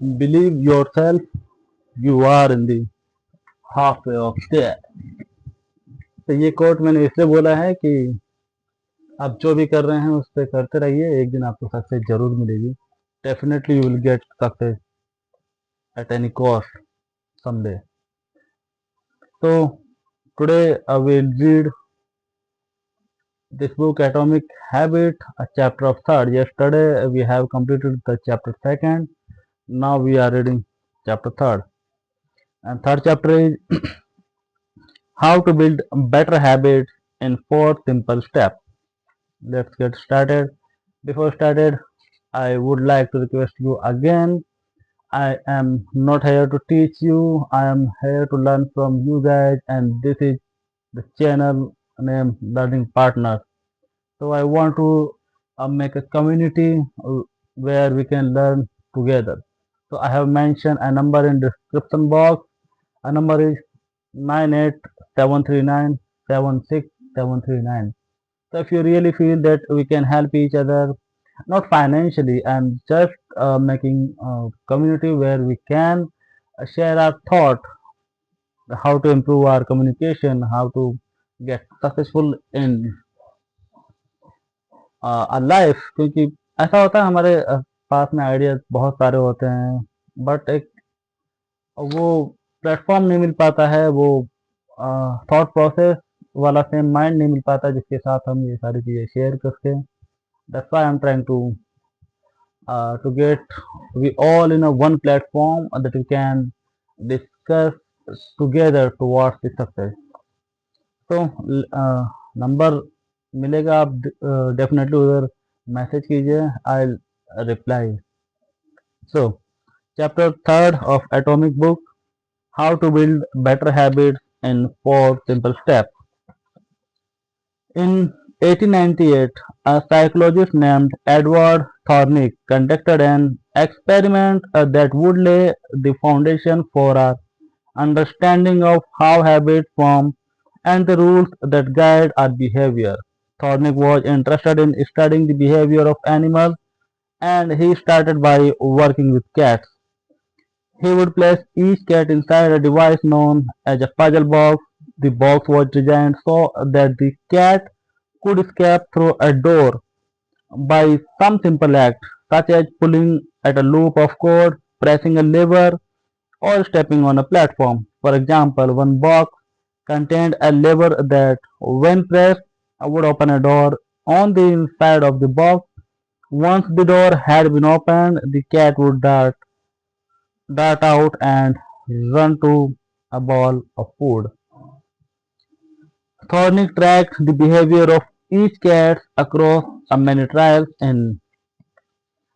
Believe yourself, you are in the halfway of there. तो ये coat मैंने इसलिए बोला है कि आप जो भी कर रहे हैं उस पर करते रहिए, एक दिन आपको सक्सेस जरूर मिलेगी. Definitely you will get success at any cost someday. So today I will read this book Atomic Habit, a chapter of third. Yesterday we have completed the chapter second. Now we are reading chapter third. And third chapter is how to build better habits in four simple steps. Let's get started. Before started, I would like to request you again. I am not here to teach you. I am here to learn from you guys, and this is the channel name Learning Partners. So I want to make a community where we can learn together. So I have mentioned a number in description box. A number is 98739767739. So if you really feel that we can help each other, not financially, and just making a community where we can share our thought, how to improve our communication, how to get successful in life. क्योंकि ऐसा होता है हमारे पास में ideas बहुत सारे होते हैं, बट एक वो प्लेटफॉर्म नहीं मिल पाता है, वो थॉट प्रोसेस वाला सेम माइंड नहीं मिल पाता जिसके साथ हम ये सारी चीज़ें शेयर कर सकें. That's why I am trying to get we all in a one platform that we can discuss together towards the success. तो नंबर मिलेगा, आप डेफिनेटली उधर मैसेज कीजिए, I reply. So chapter third of atomic book, how to build better habits in 4 simple steps. In 1898, a psychologist named Edward Thornick conducted an experiment that would lay the foundation for our understanding of how habits form and the rules that guide our behavior. Thornick was interested in studying the behavior of animals, and he started by working with cats. He would place each cat inside a device known as a puzzle box. The box was designed so that the cat could escape through a door by some simple act, such as pulling at a loop of cord, pressing a lever, or stepping on a platform. For example, one box contained a lever that, when pressed, would open a door on the inside of the box. Once the door had been opened, the cat would dart out and run to a ball of food. Thornick tracked the behavior of each cat across many trials. In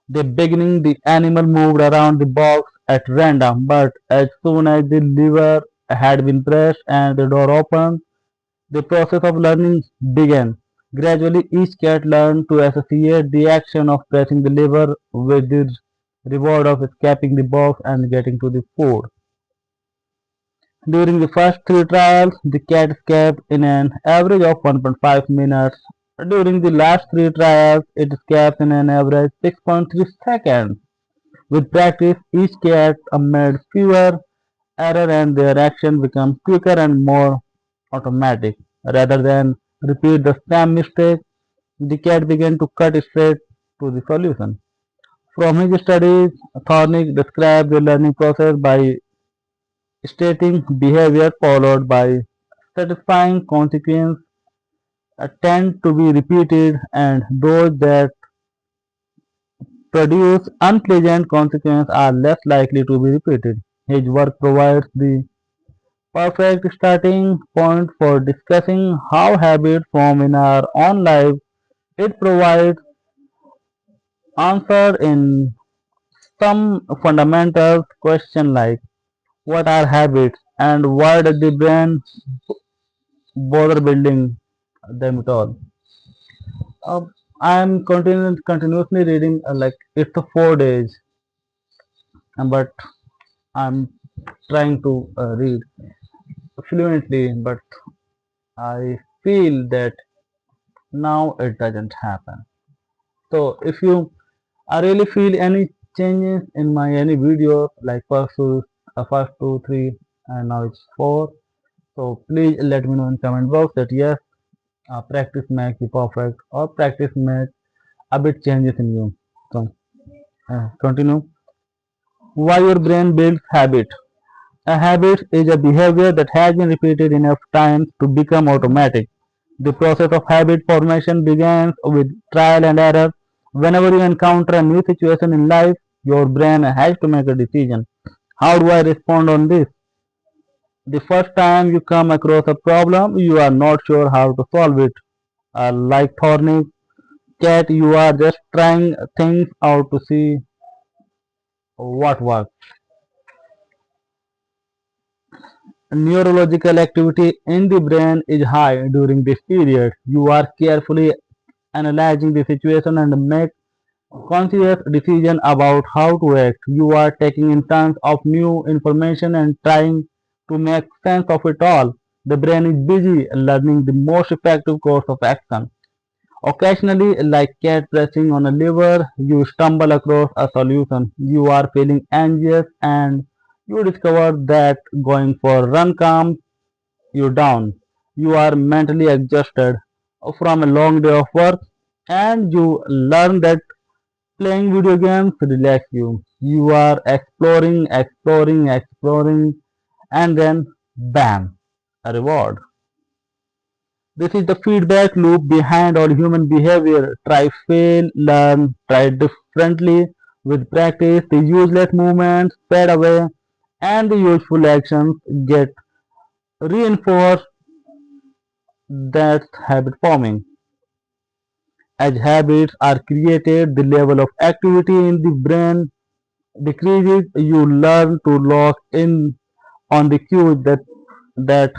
the beginning, the animal moved around the box at random, but as soon as the lever had been pressed and the door opened, the process of learning began. Gradually, each cat learned to associate the action of pressing the lever with the reward of escaping the box and getting to the food. During the first 3 trials, the cat escaped in an average of 1.5 minutes. During the last 3 trials, it escaped in an average 6.3 seconds. With practice, each cat made fewer errors and their action became quicker and more automatic. Rather than repeat the same mistake, the cat began to cut straight to the solution. From his studies, Thornick described the learning process by stating behavior followed by satisfying consequences tend to be repeated, and those that produce unpleasant consequences are less likely to be repeated. His work provides the perfect starting point for discussing how habits form in our own lives. It provides answers in some fundamental questions like what are habits and why does the brain bother building them at all. Uh, I'm continuously reading, like it's a 4 days, but I'm trying to read fluently, but I feel that now it doesn't happen. So if you really feel any changes in my any video like first two, three, and now it's four. So please let me know in comment box that yes, practice makes you perfect or practice makes a bit changes in you. So continue. Why your brain builds habit. A habit is a behavior that has been repeated enough times to become automatic. The process of habit formation begins with trial and error. Whenever you encounter a new situation in life, your brain has to make a decision. How do I respond on this? The first time you come across a problem, you are not sure how to solve it. Like thorny cat, you are just trying things out to see what works. Neurological activity in the brain is high during this period. You are carefully analyzing the situation and make conscious decision about how to act. You are taking in tons of new information and trying to make sense of it all. The brain is busy learning the most effective course of action. Occasionally, like cat pressing on a lever, you stumble across a solution. You are feeling anxious and you discover that going for a run calms you down. You are mentally exhausted from a long day of work and you learn that playing video games relax you. You are exploring, and then bam, a reward. This is the feedback loop behind all human behavior. Try, fail, learn, try differently. With practice, the useless movements fade away and the useful actions get reinforced. That's habit forming. As habits are created, the level of activity in the brain decreases. You learn to lock in on the cues that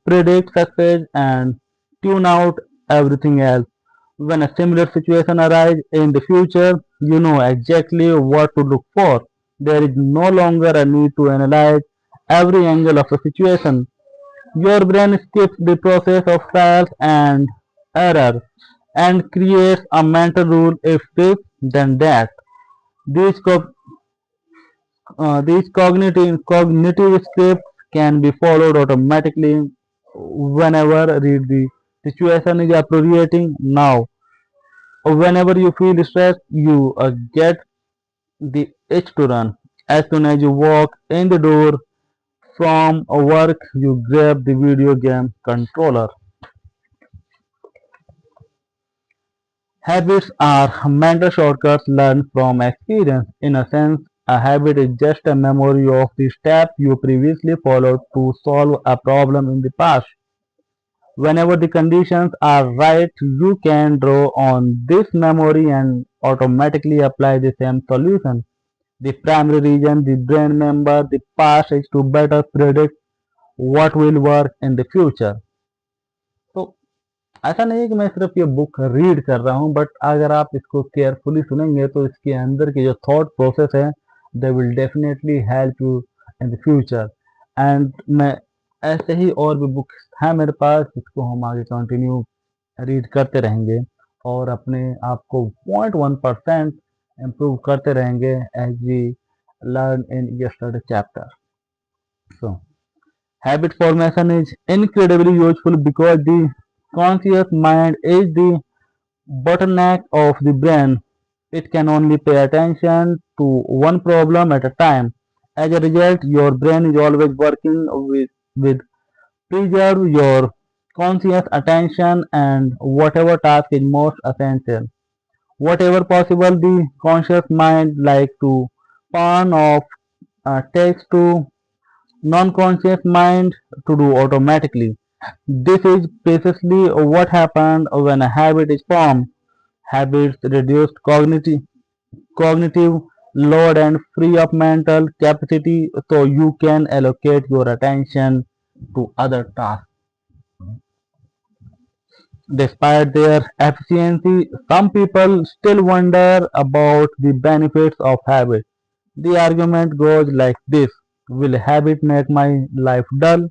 predict success and tune out everything else. When a similar situation arises in the future, you know exactly what to look for. There is no longer a need to analyze every angle of a situation. Your brain skips the process of trials and error and creates a mental rule if this, then that. These, these cognitive scripts can be followed automatically whenever read the situation is appropriating now. Whenever you feel stressed, you get the itch to run. As soon as you walk in the door from work, you grab the video game controller. Habits are mental shortcuts learned from experience. In a sense, a habit is just a memory of the steps you previously followed to solve a problem in the past. Whenever the conditions are right, you can draw on this memory and automatically apply the same solution. The primary reason the brain remember the past is to better predict what will work in the future. तो ऐसा नहीं है कि मैं सिर्फ ये book read कर रहा हूँ, बट अगर आप इसको केयरफुली सुनेंगे तो इसके अंदर के जो थॉट प्रोसेस है they will definitely help you in the future. And मैं ऐसे ही और भी बुक्स हैं मेरे पास जिसको हम आगे कंटिन्यू रीड करते रहेंगे और अपने आप को 0.1% इम्प्रूव करते रहेंगे as we learn in yesterday chapter. So habit formation is incredibly useful because the conscious mind is the bottleneck of the brain. It can only pay attention to one problem at a time. As a result, your brain is always working with preserve your conscious attention and whatever task is most essential. Whatever possible, the conscious mind like to pawn off takes to non-conscious mind to do automatically. This is precisely what happened when a habit is formed. Habits reduce cognitive load and free up mental capacity so you can allocate your attention to other tasks. Despite their efficiency, some people still wonder about the benefits of habit. The argument goes like this: will habit make my life dull?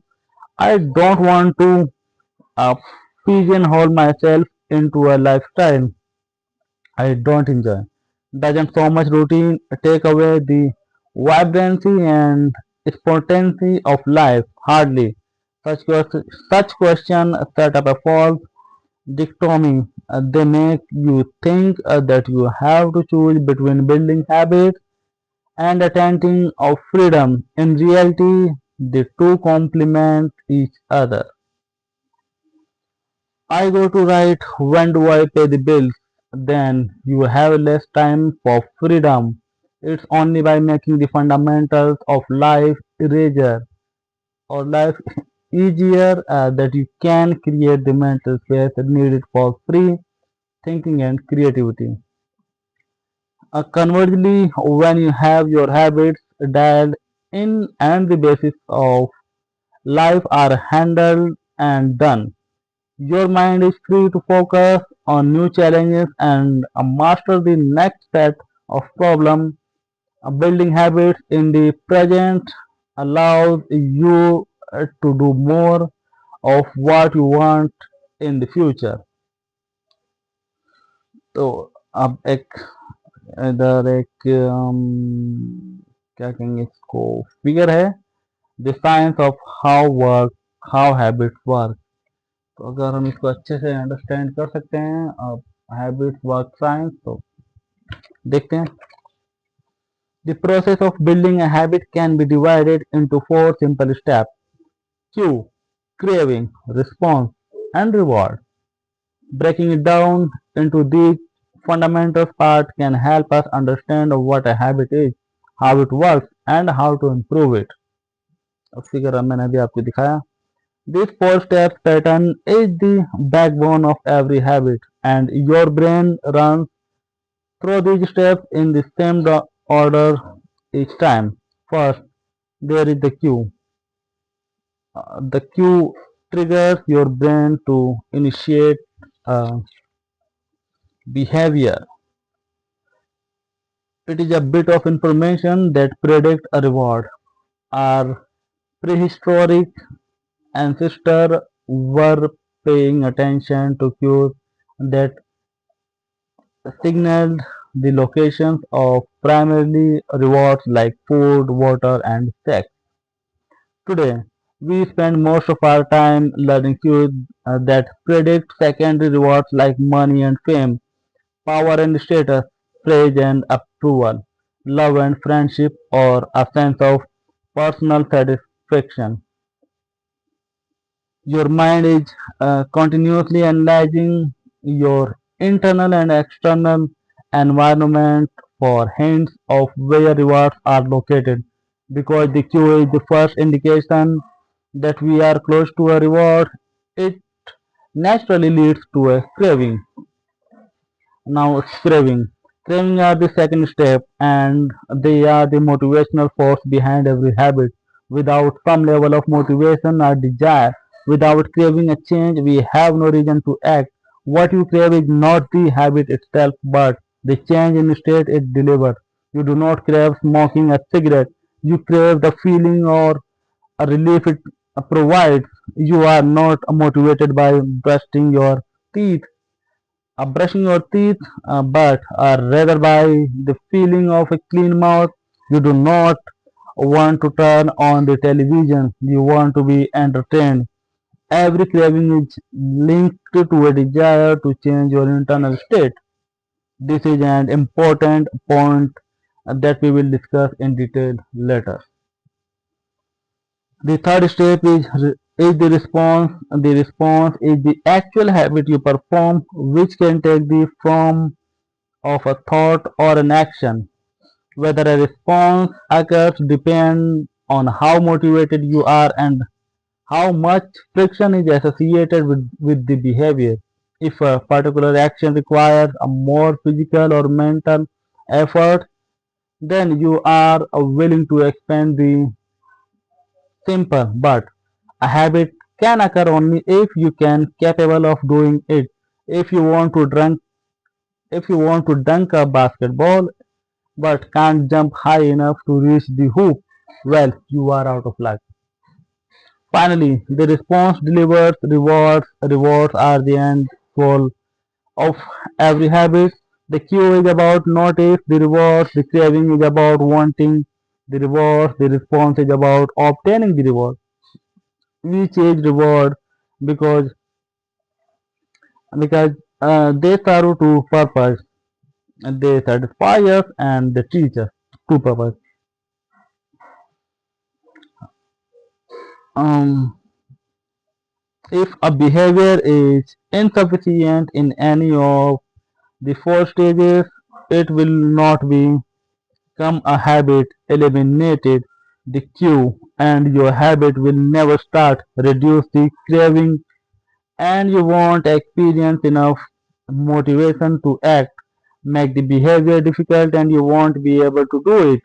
I don't want to uh, pigeonhole myself into a lifestyle I don't enjoy. Doesn't so much routine take away the vibrancy and spontaneity of life? Hardly. Such questions set up a false dichotomy. They make you think that you have to choose between building habits and attaining of freedom. In reality, the two complement each other. I go to write when do I pay the bills? Then you have less time for freedom. It's only by making the fundamentals of life easier or life easier that you can create the mental space needed for free thinking and creativity. Conversely, when you have your habits dialed in and the basis of life are handled and done, your mind is free to focus on new challenges and master the next set of problems. Building habits in the present allows you to do more of what you want in the future. तो अब इधर एक क्या कहेंगे इसको figure है the science of how habits work. तो अगर हम इसको अच्छे से अंडरस्टैंड कर सकते हैं अब हैबिट्स वर्क साइंस तो देखते हैं। The process of building a habit can be divided into four simple steps: cue, craving, response, and reward. Breaking it down into these fundamental parts can help us understand what a habit is, how it works, and how to improve it. अब figure मैंने अभी आपको दिखाया। This four steps pattern is the backbone of every habit, and your brain runs through these steps in the same order each time. First, there is the cue. The cue triggers your brain to initiate behavior. It is a bit of information that predicts a reward. Our prehistoric ancestors were paying attention to cues that signaled the locations of primarily rewards like food, water, and sex. Today, we spend most of our time learning cues that predict secondary rewards like money and fame, power and status, praise and approval, love and friendship, or a sense of personal satisfaction. Your mind is continuously analyzing your internal and external environment for hints of where rewards are located because the cue is the first indication that we are close to a reward. It naturally leads to a craving. Now, craving. Craving are the second step and they are the motivational force behind every habit. Without some level of motivation or desire, without craving a change, we have no reason to act. What you crave is not the habit itself, but the change in state it delivers. You do not crave smoking a cigarette. You crave the feeling or a relief it provides. You are not motivated by brushing your teeth, but rather by the feeling of a clean mouth. You do not want to turn on the television. You want to be entertained. Every craving is linked to a desire to change your internal state. This is an important point that we will discuss in detail later. The third step is the response. The response is the actual habit you perform, which can take the form of a thought or an action. Whether a response occurs depends on how motivated you are and how much friction is associated with the behavior. If a particular action requires a more physical or mental effort, then you are willing to expend the simple. But a habit can occur only if you can capable of doing it. If you want to drink, if you want to dunk a basketball but can't jump high enough to reach the hoop, well, you are out of luck. Finally, the response delivers rewards. Rewards are the end goal of every habit. The cue is about notice, the reward, the craving is about wanting the reward, the response is about obtaining the reward. We chase reward because because they serve two purpose. They satisfy us and they teach us two purpose. Um, if a behavior is insufficient in any of the four stages, it will not become a habit. Eliminated the cue, and your habit will never start. Reduce the craving, and you won't experience enough motivation to act. Make the behavior difficult, and you won't be able to do it.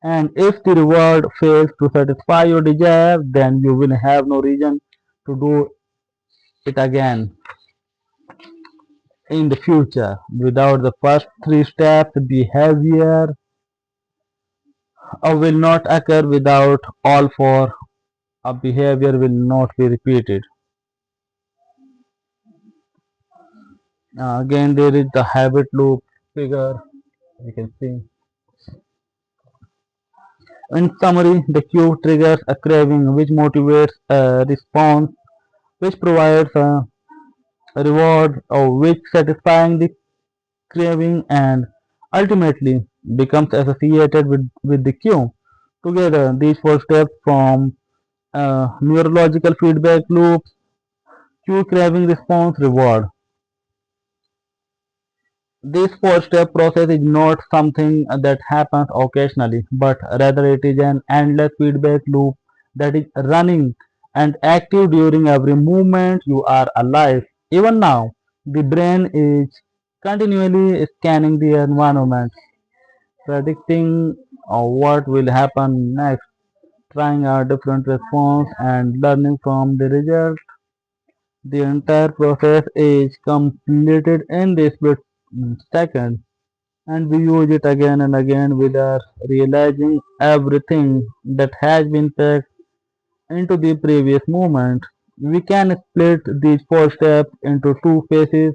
And if the reward fails to satisfy your desire, then you will have no reason to do it again in the future. Without the first three steps, behavior will not occur. Without all four, a behavior will not be repeated. Again, there is the habit loop figure. You can see. In summary, the cue triggers a craving which motivates a response which provides a reward or which satisfying the craving and ultimately becomes associated with the cue. Together, these four steps form a neurological feedback loop: cue, craving, response, reward. This four-step process is not something that happens occasionally, but rather it is an endless feedback loop that is running and active during every moment you are alive. Even now, the brain is continually scanning the environment, predicting what will happen next, trying a different response, and learning from the result. The entire process is completed in this split second, and we use it again and again without realizing everything that has been packed into the previous movement. We can split these four steps into two phases: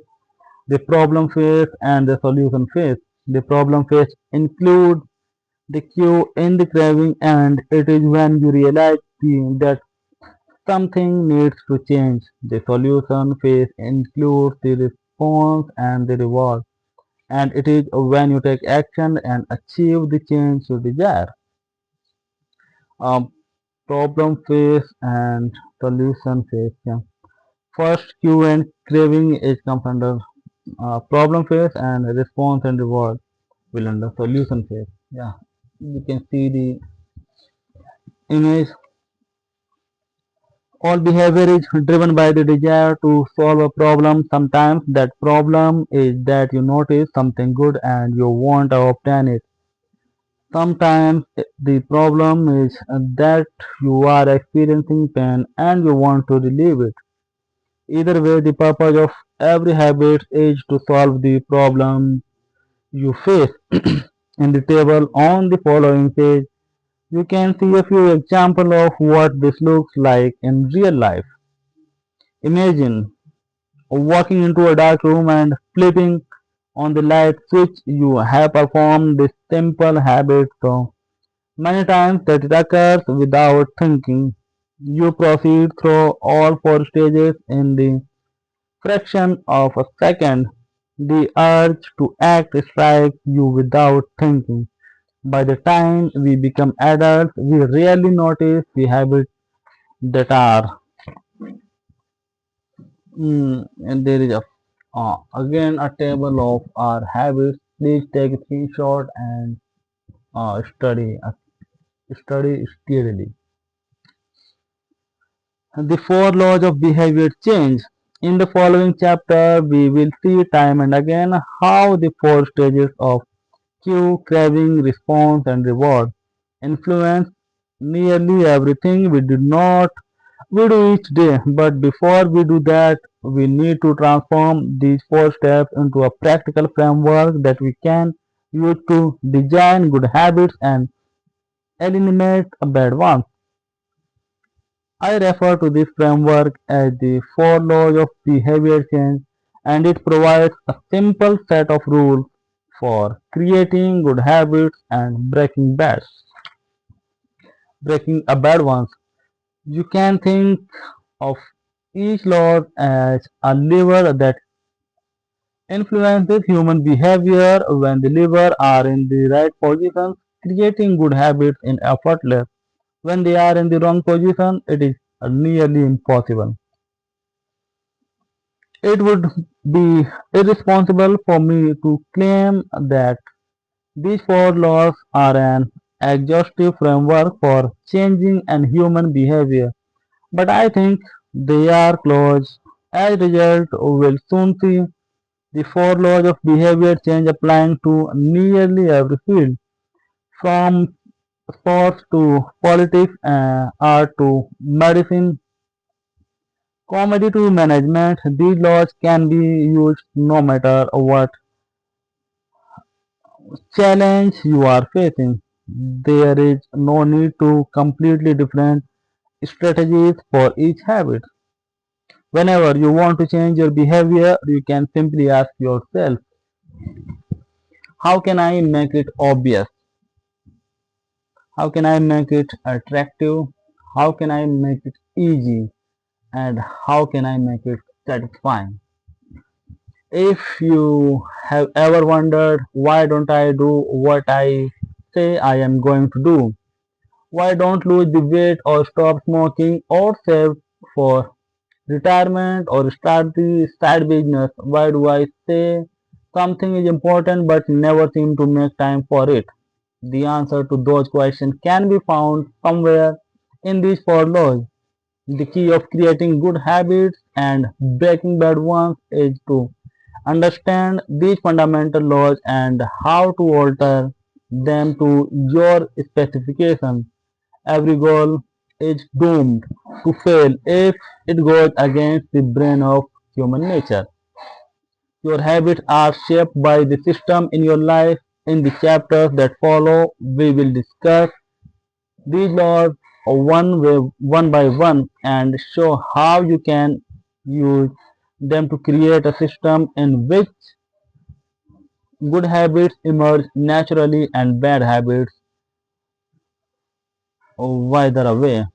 the problem phase and the solution phase. The problem phase includes the cue in the craving, and it is when you realize that something needs to change. The solution phase includes the response and the reward, and it is when you take action and achieve the change you desire. Um, Problem phase and solution phase. Yeah. First, cue and craving is comes under problem phase, and response and reward will under solution phase. Yeah, you can see the image. All behavior is driven by the desire to solve a problem. Sometimes that problem is that you notice something good and you want to obtain it. Sometimes the problem is that you are experiencing pain and you want to relieve it. Either way, the purpose of every habit is to solve the problem you face. In the table on the following page, you can see a few examples of what this looks like in real life. Imagine walking into a dark room and flipping on the light switch. You have performed this simple habit so many times that it occurs without thinking. You proceed through all four stages in the fraction of a second. The urge to act strikes you without thinking. By the time we become adults, we rarely notice the habits that are. And there is again a table of our habits. Please take a screenshot and study steadily. The four laws of behavior change. In the following chapter, we will see time and again how the four stages of cue, craving, response, and reward influence nearly everything we do each day. But before we do that, we need to transform these four steps into a practical framework that we can use to design good habits and eliminate bad ones. I refer to this framework as the four laws of behavior change, and it provides a simple set of rules for creating good habits and breaking a bad ones. You can think of each law as a lever that influences human behavior. When the lever are in the right position, creating good habits is effortless. When they are in the wrong position, it is nearly impossible. It would be irresponsible for me to claim that these four laws are an exhaustive framework for changing and human behavior, but I think they are close. As a result, we will soon see the four laws of behavior change applying to nearly every field, from sports to politics, art to medicine, comedy to management. These laws can be used no matter what challenge you are facing. There is no need to completely different strategies for each habit. Whenever you want to change your behavior, you can simply ask yourself, how can I make it obvious? How can I make it attractive? How can I make it easy? And how can I make it satisfying? If you have ever wondered, why don't I do what I say I am going to do? Why don't lose the weight or stop smoking or save for retirement or start the side business? Why do I say something is important but never seem to make time for it? The answer to those questions can be found somewhere in these four laws. The key of creating good habits and breaking bad ones is to understand these fundamental laws and how to alter them to your specification. Every goal is doomed to fail if it goes against the brain of human nature. Your habits are shaped by the system in your life. In the chapters that follow, we will discuss these laws one by one and show how you can use them to create a system in which good habits emerge naturally and bad habits wither away.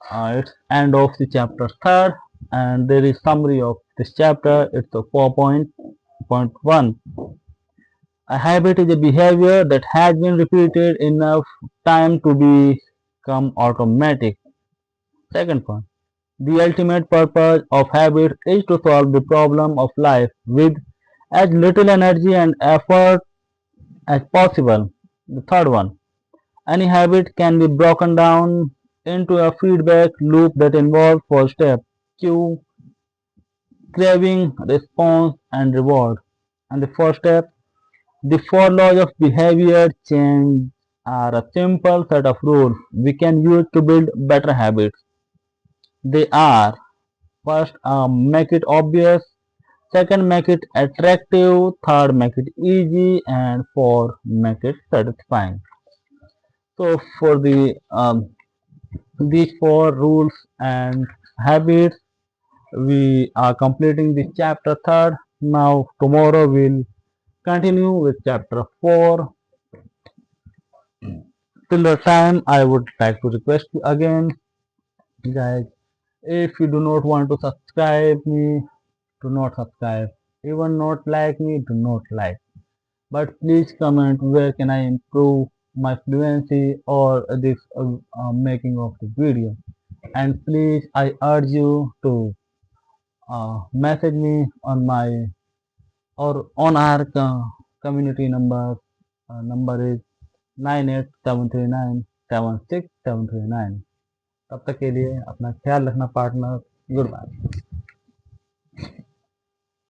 It's end of the chapter third, and there is summary of this chapter. It's a 4.1. A habit is a behavior that has been repeated enough time to become automatic. Second point. The ultimate purpose of habit is to solve the problem of life with as little energy and effort as possible. The third one. Any habit can be broken down into a feedback loop that involves four steps: cue, craving, response, and reward. And the first step, the four laws of behavior change are a simple set of rules we can use to build better habits. They are: first, make it obvious; second, make it attractive; third, make it easy; and fourth, make it satisfying. So, for these four rules and habits, we are completing the chapter third. Now, tomorrow we'll continue with chapter four. Till the time, I would like to request you again, guys, if you do not want to subscribe me, do not subscribe. Even not like me, do not like. But please comment where can I improve my fluency or this making of the video. And please, I urge you to message me on my or on our community number. Number is 9873976739. तब तक के लिए अपना ख्याल रखना partner. Good bye.